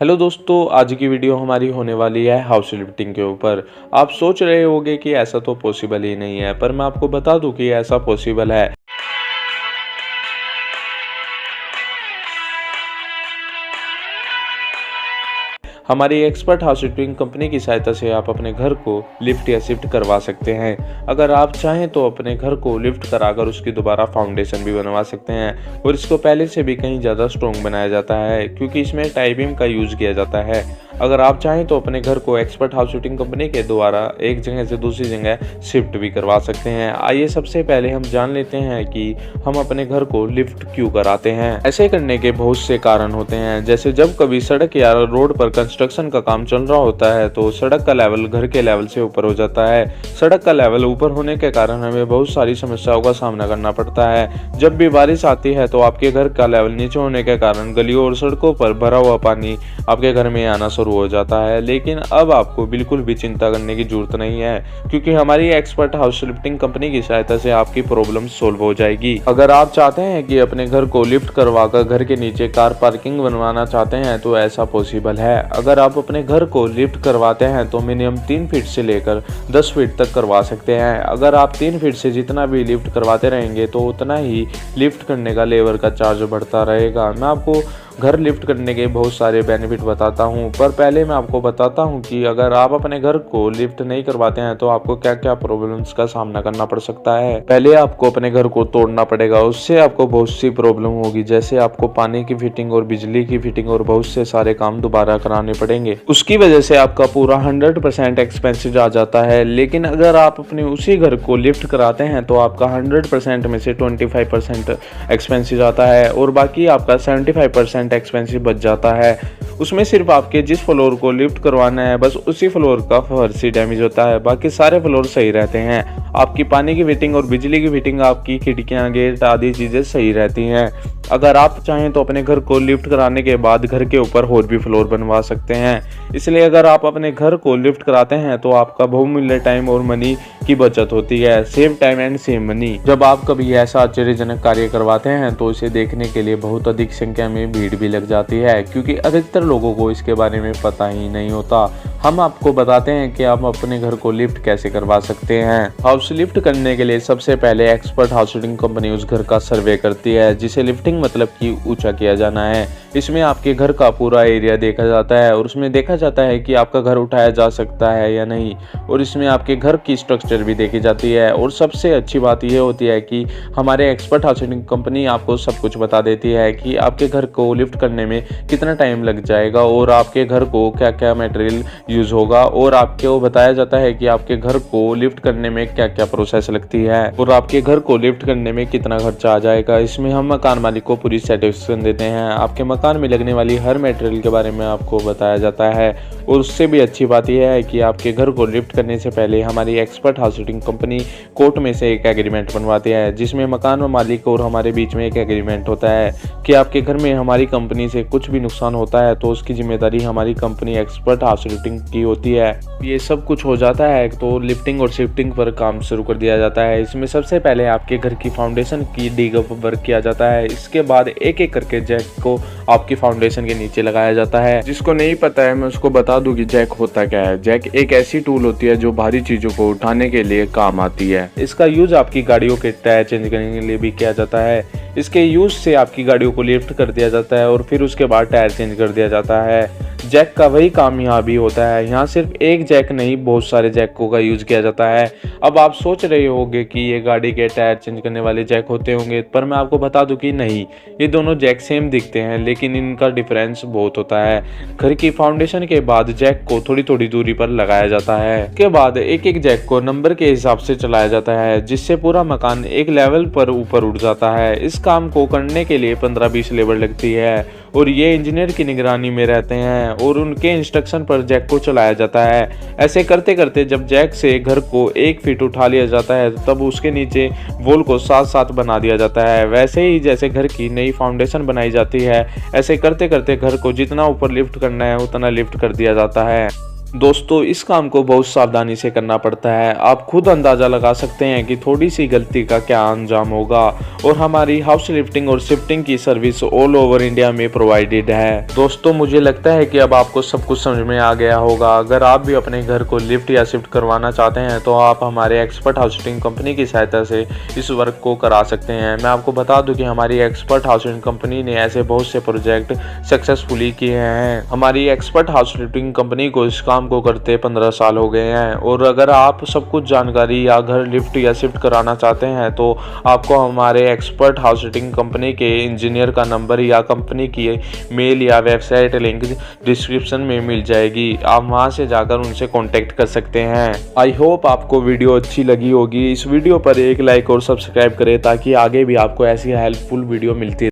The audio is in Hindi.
हेलो दोस्तों, आज की वीडियो हमारी होने वाली है हाउस लिफ्टिंग के ऊपर। आप सोच रहे होंगे कि ऐसा तो पॉसिबल ही नहीं है, पर मैं आपको बता दूं कि ऐसा पॉसिबल है। हमारी एक्सपर्ट हाउस लिफ्टिंग कंपनी की सहायता से आप अपने घर को लिफ्ट या शिफ्ट करवा सकते हैं। अगर आप चाहें तो अपने घर को लिफ्ट कराकर उसकी दोबारा फाउंडेशन भी बनवा सकते हैं, और इसको पहले से भी कहीं ज़्यादा स्ट्रॉन्ग बनाया जाता है क्योंकि इसमें टाई बीम का यूज़ किया जाता है। अगर आप चाहें तो अपने घर को एक्सपर्ट हाउस लिफ्टिंग कंपनी के द्वारा एक जगह से दूसरी जगह शिफ्ट भी करवा सकते हैं। आइए सबसे पहले हम जान लेते हैं कि हम अपने घर को लिफ्ट क्यों कराते हैं। ऐसे करने के बहुत से कारण होते हैं, जैसे जब कभी सड़क या रोड पर कंस्ट्रक्शन का काम चल रहा होता है तो सड़क का लेवल घर के लेवल से ऊपर हो जाता है। सड़क का लेवल ऊपर होने के कारण हमें बहुत सारी समस्याओं का सामना करना पड़ता है। जब भी बारिश आती है तो आपके घर का लेवल नीचे होने के कारण गलियों और सड़कों पर भरा हुआ पानी आपके घर में आना शुरू हो जाता है। लेकिन अब आपको बिल्कुल भी चिंता करने की जरूरत नहीं है, क्योंकि हमारी एक्सपर्ट हाउस लिफ्टिंग कंपनी की सहायता से आपकी प्रॉब्लम सोल्व हो जाएगी। अगर आप चाहते हैं कि अपने घर को लिफ्ट करवाकर घर के नीचे कार पार्किंग बनवाना चाहते हैं तो ऐसा पॉसिबल है। अगर आप अपने घर को लिफ्ट करवाते हैं तो मिनिमम 3 फीट से लेकर 10 फीट तक करवा सकते हैं। अगर आप 3 फीट से जितना भी लिफ्ट करवाते रहेंगे तो उतना ही लिफ्ट करने का लेबर का चार्ज बढ़ता रहेगा। मैं आपको घर लिफ्ट करने के बहुत सारे बेनिफिट बताता हूं, पर पहले मैं आपको बताता हूं कि अगर आप अपने घर को लिफ्ट नहीं करवाते हैं तो आपको क्या क्या प्रॉब्लम्स का सामना करना पड़ सकता है। पहले आपको अपने घर को तोड़ना पड़ेगा, उससे आपको बहुत सी प्रॉब्लम होगी, जैसे आपको पानी की फिटिंग और बिजली की फिटिंग और बहुत से सारे काम दोबारा कराने पड़ेंगे। उसकी वजह से आपका पूरा 100% एक्सपेंसिव आ जाता है। लेकिन अगर आप अपने उसी घर को लिफ्ट कराते हैं तो आपका 100% में से 25% एक्सपेंसिव आता है और बाकी आपका 75% एक्सपेंसिव बच जाता है। उसमें सिर्फ आपके जिस फ्लोर को लिफ्ट करवाना है बस उसी फ्लोर का फर्श ही डैमेज होता है, बाकी सारे फ्लोर सही रहते हैं। आपकी पानी की फिटिंग और बिजली की फिटिंग, आपकी खिड़कियां गेट आदि चीजें सही रहती हैं। अगर आप चाहें तो अपने घर को लिफ्ट कराने के बाद घर के ऊपर और भी फ्लोर बनवा सकते हैं। इसलिए अगर आप अपने घर को लिफ्ट कराते हैं तो आपका बहुमूल्य टाइम और मनी की बचत होती है। Save time and save money. जब आप कभी ऐसा आश्चर्यजनक कार्य करवाते हैं तो इसे देखने के लिए बहुत अधिक संख्या में भीड़ भी लग जाती है, क्योंकि अधिकतर लोगों को इसके बारे में पता ही नहीं होता। हम आपको बताते हैं कि आप अपने घर को लिफ्ट कैसे करवा सकते हैं। हाउस लिफ्ट करने के लिए सबसे पहले एक्सपर्ट हाउस लिफ्टिंग कंपनी उस घर का सर्वे करती है, जिसे लिफ्टिंग मतलब कि ऊंचा किया जाना है। इसमें आपके घर का पूरा एरिया देखा जाता है और उसमें देखा जाता है कि आपका घर उठाया जा सकता है या नहीं, और इसमें आपके घर की स्ट्रक्चर भी देखी जाती है। और सबसे अच्छी बात यह होती है कि हमारे एक्सपर्ट हाउस लिफ्टिंग कंपनी आपको सब कुछ बता देती है कि आपके घर को लिफ्ट करने में कितना टाइम लग जाएगा और आपके घर को क्या क्या मटेरियल यूज होगा, और आपको बताया जाता है कि आपके घर को लिफ्ट करने में क्या क्या प्रोसेस लगती है और आपके घर को लिफ्ट करने में कितना खर्चा आ जाएगा। इसमें हम मकान मालिक को पूरी सेटिस्फेक्शन देते हैं। आपके मकान में लगने वाली हर मटेरियल के बारे में आपको बताया जाता है। और उससे भी अच्छी बात यह है कि आपके घर को लिफ्ट करने से पहले हमारी expert house lifting company court में से एक एग्रीमेंट बनवाती है, जिसमें मकान मालिक और हमारे बीच में एक एग्रीमेंट होता है कि आपके घर में हमारी कंपनी से कुछ भी नुकसान होता है तो उसकी जिम्मेदारी हमारी कंपनी एक्सपर्ट हाउस लिफ्टिंग की होती है। ये सब कुछ हो जाता है तो लिफ्टिंग और शिफ्टिंग पर काम शुरू कर दिया जाता है। इसमें सबसे पहले आपके घर की फाउंडेशन की डिग अप वर्क किया जाता है। इसके बाद एक एक करके जैक को आपकी फाउंडेशन के नीचे लगाया जाता है। जिसको नहीं पता है मैं उसको बता दूं कि जैक होता क्या है। जैक एक ऐसी टूल होती है जो भारी चीजों को उठाने के लिए काम आती है। इसका यूज आपकी गाड़ियों के टायर चेंज करने के लिए भी किया जाता है। इसके यूज से आपकी गाड़ियों को लिफ्ट कर दिया जाता है और फिर उसके बाद टायर चेंज कर दिया जाता है। जैक का वही काम यहाँ भी होता है। यहाँ सिर्फ एक जैक नहीं, बहुत सारे जैकों का यूज किया जाता है। अब आप सोच रहे होंगे कि ये गाड़ी के टायर चेंज करने वाले जैक होते होंगे, पर मैं आपको बता दूं कि नहीं, ये दोनों जैक सेम दिखते हैं लेकिन इनका डिफरेंस बहुत होता है। घर की फाउंडेशन के बाद जैक को थोड़ी थोड़ी दूरी पर लगाया जाता है। उसके बाद एक एक जैक को नंबर के हिसाब से चलाया जाता है, जिससे पूरा मकान एक लेवल पर ऊपर उठ जाता है। इस काम को करने के लिए 15-20 लेबर लगती है और ये इंजीनियर की निगरानी में रहते हैं और उनके इंस्ट्रक्शन पर जैक को चलाया जाता है। ऐसे करते करते जब जैक से घर को 1 फीट उठा लिया जाता है तब उसके नीचे वॉल को साथ साथ बना दिया जाता है। वैसे ही जैसे घर की नई फाउंडेशन बनाई जाती है, ऐसे करते करते घर को जितना ऊपर लिफ्ट करना है उतना लिफ्ट कर दिया जाता है। दोस्तों इस काम को बहुत सावधानी से करना पड़ता है। आप खुद अंदाज़ा लगा सकते हैं कि थोड़ी सी गलती का क्या अंजाम होगा। और हमारी हाउस लिफ्टिंग और शिफ्टिंग की सर्विस ऑल ओवर इंडिया में प्रोवाइडेड है। दोस्तों मुझे लगता है कि अब आपको सब कुछ समझ में आ गया होगा। अगर आप भी अपने घर को लिफ्ट या शिफ्ट करवाना चाहते हैं तो आप हमारे एक्सपर्ट हाउस लिफ्टिंग कंपनी की सहायता से इस वर्क को करा सकते हैं। मैं आपको बता दूं कि हमारी एक्सपर्ट हाउस लिफ्टिंग कंपनी ने ऐसे बहुत से प्रोजेक्ट सक्सेसफुली किए हैं। हमारी एक्सपर्ट हाउस लिफ्टिंग कंपनी को इस काम को करते 15 साल हो गए हैं। और अगर आप सब कुछ जानकारी या घर लिफ्ट या शिफ्ट कराना चाहते हैं तो आपको हमारे एक्सपर्ट हाउस लिफ्टिंग कंपनी के इंजीनियर का नंबर या कंपनी की मेल या वेबसाइट लिंक डिस्क्रिप्शन में मिल जाएगी। आप वहां से जाकर उनसे कांटेक्ट कर सकते हैं। आई होप आपको वीडियो अच्छी लगी होगी। इस वीडियो पर एक लाइक और सब्सक्राइब करें ताकि आगे भी आपको ऐसी हेल्पफुल वीडियो मिलती